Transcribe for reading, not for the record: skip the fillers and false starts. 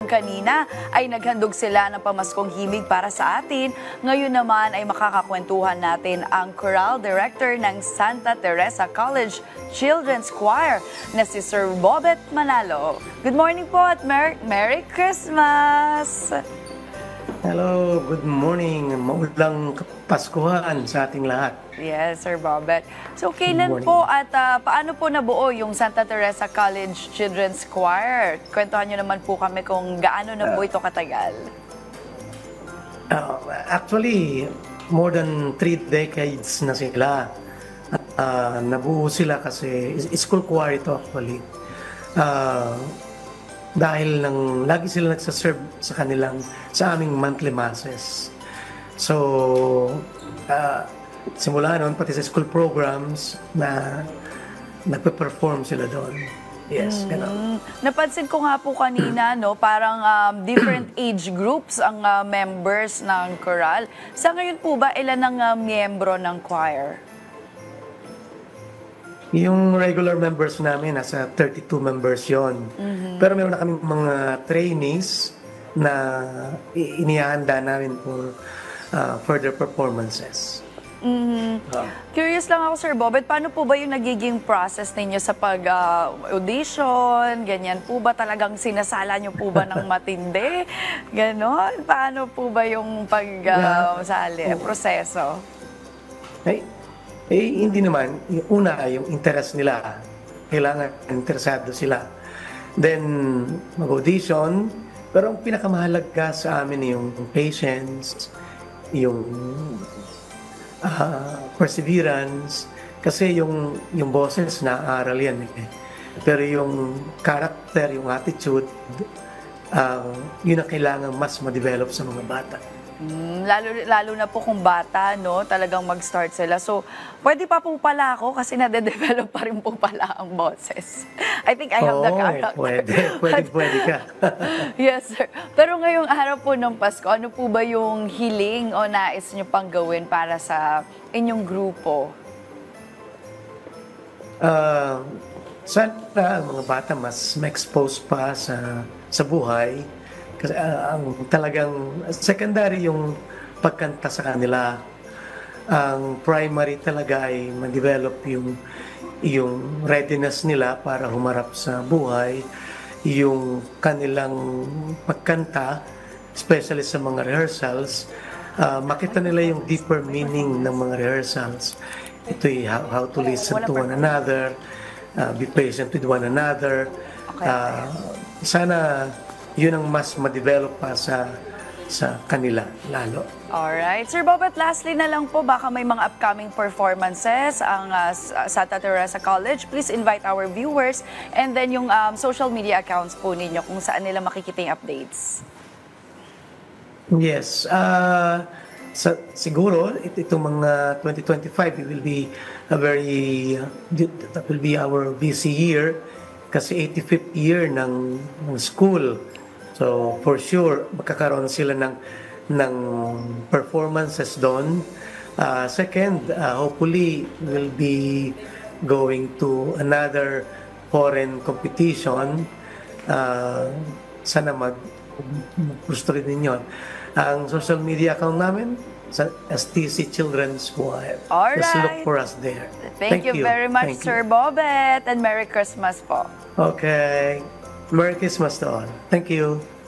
Kanina ay naghandog sila ng pamaskong himig para sa atin. Ngayon naman ay makakakwentuhan natin ang choral director ng Santa Teresa College Children's Choir na si Sir Bobet Manalo. Good morning po at Merry Christmas! Hello, good morning. Maulang Kapaskuhan sa ating lahat. Yes, Sir Bobet. So, kailan po at paano po nabuo yung Santa Teresa College Children's Choir? Kwentuhan nyo naman po kami kung gaano na po ito katagal. Actually, more than 3 decades na sila. Nabuo sila kasi school choir ito actually. Dahil lagi sila nagsaserve sa aming monthly masses. So, simula noon, pati sa school programs na nagpe-perform sila doon. Yes, gano'n. Napansin ko nga po kanina, no, parang different age groups ang members ng choral. Sa ngayon po ba, ilan ang miyembro ng choir? Yung regular members namin, nasa 32 members yon. Pero meron na kaming mga trainees na inihanda namin for further performances. Curious lang ako, Sir Bobet, paano po ba yung nagiging process ninyo sa pag-audition? Ganyan po ba talagang sinasala nyo po ba ng matindi? Ganon? Paano po ba yung pag-sali, proseso? Hindi naman. Una, yung interest nila. Kailangan interesado sila. Then, mag-audition. Pero ang pinakamahalaga sa amin yung patience, yung perseverance. Kasi yung boses, naaaral yan. Pero yung character, yung attitude, yun ang kailangan mas ma-develop sa mga bata. Lalo na po kung bata, no, talagang mag-start sila. So, pwede pa po pala ako kasi nade-develop pa rin po pala ang boses. I think I have the character. Pwede ka. Yes, sir. Pero ngayong araw po ng Pasko, ano po ba yung hiling o nais nyo pang gawin para sa inyong grupo? Sana mga bata mas ma-expose pa sa buhay. Kasi ang talagang secondary yung pagkanta sa kanila. Ang primary talaga ay ma-develop yung readiness nila para humarap sa buhay, yung kanilang pagkanta, especially sa mga rehearsals, makita nila yung deeper meaning ng mga rehearsals. Ito how to listen to one another, be patient with one another. Sana yun ang mas ma-develop pa sa kanila lalo. Alright. Sir Bobet, lastly na lang po, baka may mga upcoming performances ang Santa Teresa College. Please invite our viewers and then yung social media accounts po ninyo kung saan nila makikita yung updates. Yes. Siguro, itong mga 2025, it will be that will be our busy year kasi 85th year ng school. So, for sure, magkakaroon sila ng performances doon. Second, hopefully, we'll be going to another foreign competition. Sana gusto rin ninyo. Ang social media account namin, sa STC Children's Choir. Alright. Just look for us there. Thank you very much, Sir Bobet, and Merry Christmas po. Okay. Merry Christmas to all. Thank you.